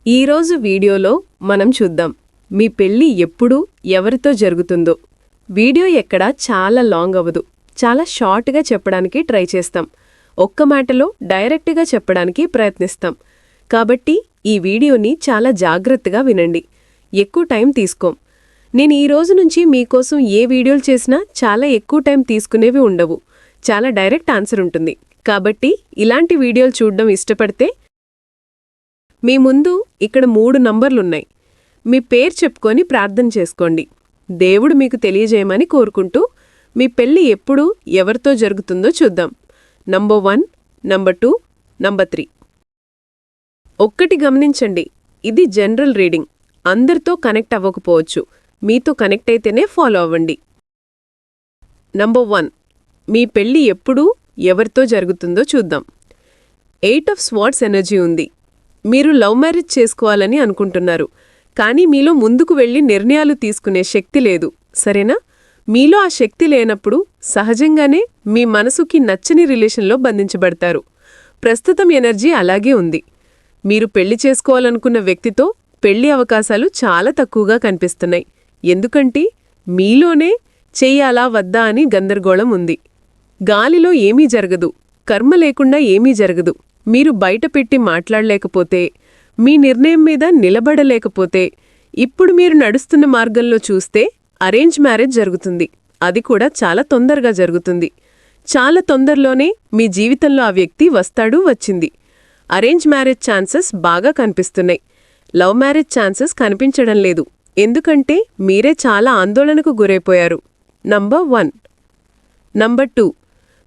ఈరోజు వీడియోలో మనం చూద్దాం మీ పెళ్లి ఎప్పుడు ఎవరితో జరుగుతుందో. వీడియో ఎక్కడా చాలా లాంగ్ అవ్వదు, చాలా షార్ట్గా చెప్పడానికి ట్రై చేస్తాం. ఒక్క మాటలో డైరెక్ట్గా చెప్పడానికి ప్రయత్నిస్తాం. కాబట్టి ఈ వీడియోని చాలా జాగ్రత్తగా వినండి. ఎక్కువ టైం తీసుకోం. నేను ఈ రోజు నుంచి మీకోసం ఏ వీడియోలు చేసినా చాలా ఎక్కువ టైం తీసుకునేవి ఉండవు. చాలా డైరెక్ట్ ఆన్సర్ ఉంటుంది. కాబట్టి ఇలాంటి వీడియోలు చూడడం ఇష్టపడితే మీ ముందు ఇక్కడ 3 నంబర్లున్నాయి. మీ పేరు చెప్పుకొని ప్రార్థన చేసుకోండి. దేవుడు మీకు తెలియజేయమని కోరుకుంటూ మీ పెళ్లి ఎప్పుడు ఎవరితో జరుగుతుందో చూద్దాం. Number 1, number 2, number 3. ఒక్కటి గమనించండి, ఇది జనరల్ రీడింగ్. అందరితో కనెక్ట్ అవ్వకపోవచ్చు. మీతో కనెక్ట్ అయితేనే ఫాలో అవ్వండి. నంబర్ 1, మీ పెళ్లి ఎప్పుడు ఎవరితో జరుగుతుందో చూద్దాం. 8 ఆఫ్ స్వార్డ్స్ ఎనర్జీ ఉంది. మీరు లవ్ మ్యారేజ్ చేసుకోవాలని అనుకుంటున్నారు, కానీ మీలో ముందుకు వెళ్లి నిర్ణయాలు తీసుకునే శక్తి లేదు, సరేనా? మీలో ఆ శక్తి లేనప్పుడు సహజంగానే మీ మనసుకి నచ్చని రిలేషన్లో బంధించబడతారు. ప్రస్తుతం ఎనర్జీ అలాగే ఉంది. మీరు పెళ్లి చేసుకోవాలనుకున్న వ్యక్తితో పెళ్లి అవకాశాలు చాలా తక్కువగా కనిపిస్తున్నాయి. ఎందుకంటే మీలోనే చెయ్యాలా వద్దా అని గందరగోళం ఉంది. గాలిలో ఏమీ జరగదు, కర్మ లేకుండా ఏమీ జరగదు. మీరు బయటపెట్టి మాట్లాడలేకపోతే, మీ నిర్ణయం మీద నిలబడలేకపోతే, ఇప్పుడు మీరు నడుస్తున్న మార్గంలో చూస్తే అరేంజ్ మ్యారేజ్ జరుగుతుంది. అది కూడా చాలా తొందరగా జరుగుతుంది. చాలా తొందరలోనే మీ జీవితంలో ఆ వ్యక్తి వస్తాడు, వచ్చింది. అరేంజ్ మ్యారేజ్ ఛాన్సెస్ బాగా కనిపిస్తున్నాయి. లవ్ మ్యారేజ్ ఛాన్సెస్ కనిపించడం లేదు. ఎందుకంటే మీరే చాలా ఆందోళనకు గురైపోయారు. నంబర్ 1. నంబర్ 2,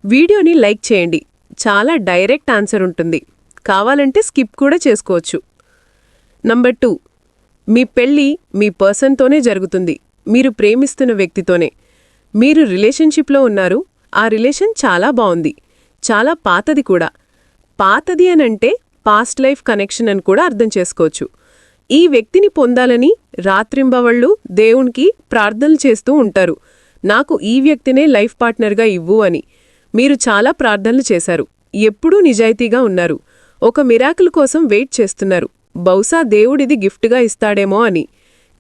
వీడియోని లైక్ చేయండి. చాలా డైరెక్ట్ ఆన్సర్ ఉంటుంది. కావాలంటే స్కిప్ కూడా చేసుకోవచ్చు. నంబర్ 2, మీ పెళ్లి మీ పర్సన్తోనే జరుగుతుంది. మీరు ప్రేమిస్తున్న వ్యక్తితోనే. మీరు రిలేషన్షిప్లో ఉన్నారు. ఆ రిలేషన్ చాలా బావుంది, చాలా పాతది కూడా. పాతది అనంటే పాస్ట్ లైఫ్ కనెక్షన్ అని కూడా అర్థం చేసుకోవచ్చు. ఈ వ్యక్తిని పొందాలని రాత్రింబవళ్ళు దేవునికి ప్రార్థనలు చేస్తూ ఉంటారు. నాకు ఈ వ్యక్తినే లైఫ్ పార్ట్నర్గా ఇవ్వు అని. మీరు చాలా ప్రార్థనలు చేశారు. ఎప్పుడూ నిజాయితీగా ఉన్నారు. ఒక మిరాకిల్ కోసం వెయిట్ చేస్తున్నారు. బహుశా దేవుడిది గిఫ్ట్గా ఇస్తాడేమో అని.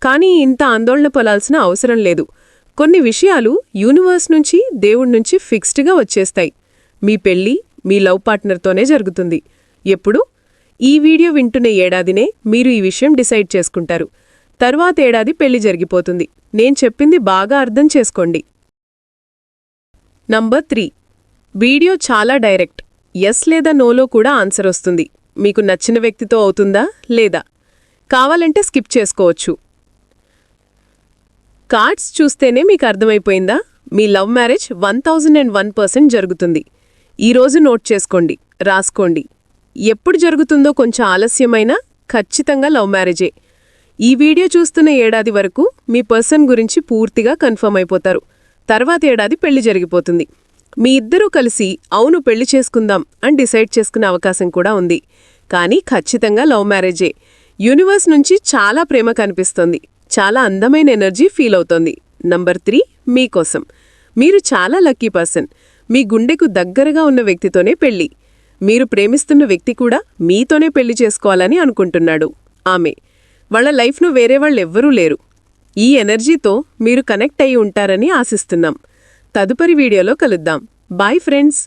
కానీ ఇంత ఆందోళన పడాల్సిన అవసరం లేదు. కొన్ని విషయాలు యూనివర్స్ నుంచి, దేవుడి నుంచి ఫిక్స్డ్గా వచ్చేస్తాయి. మీ పెళ్లి మీ లవ్ పార్ట్నర్తోనే జరుగుతుంది. ఎప్పుడు? ఈ వీడియో వింటున్న ఏడాదినే మీరు ఈ విషయం డిసైడ్ చేసుకుంటారు. తర్వాత ఏడాది పెళ్లి జరిగిపోతుంది. నేను చెప్పింది బాగా అర్థం చేసుకోండి. నంబర్ 3, వీడియో చాలా డైరెక్ట్. ఎస్ లేదా నోలో కూడా ఆన్సర్ వస్తుంది. మీకు నచ్చిన వ్యక్తితో అవుతుందా లేదా? కావాలంటే స్కిప్ చేసుకోవచ్చు. కార్డ్స్ చూస్తేనే మీకు అర్థమైపోయిందా? మీ లవ్ మ్యారేజ్ 1001% జరుగుతుంది. ఈరోజు నోట్ చేసుకోండి, రాసుకోండి. ఎప్పుడు జరుగుతుందో కొంచెం ఆలస్యమైనా ఖచ్చితంగా లవ్ మ్యారేజే. ఈ వీడియో చూస్తున్న ఏడాది వరకు మీ పర్సన్ గురించి పూర్తిగా కన్ఫర్మ్ అయిపోతారు. తర్వాత ఏడాది పెళ్లి జరిగిపోతుంది. మీ ఇద్దరూ కలిసి అవును పెళ్లి చేసుకుందాం అని డిసైడ్ చేసుకునే అవకాశం కూడా ఉంది. కానీ ఖచ్చితంగా లవ్ మ్యారేజే. యూనివర్స్ నుంచి చాలా ప్రేమ కనిపిస్తోంది. చాలా అందమైన ఎనర్జీ ఫీల్ అవుతోంది. నంబర్ 3, మీకోసం. మీరు చాలా లక్కీ పర్సన్. మీ గుండెకు దగ్గరగా ఉన్న వ్యక్తితోనే పెళ్లి. మీరు ప్రేమిస్తున్న వ్యక్తి కూడా మీతోనే పెళ్లి చేసుకోవాలని అనుకుంటున్నాడు. ఆమె వాళ్ళ లైఫ్ను వేరే వాళ్ళెవ్వరూ లేరు. ఈ ఎనర్జీతో మీరు కనెక్ట్ అయి ఉంటారని ఆశిస్తున్నాం. తదుపరి వీడియోలో కలుద్దాం. Bye friends.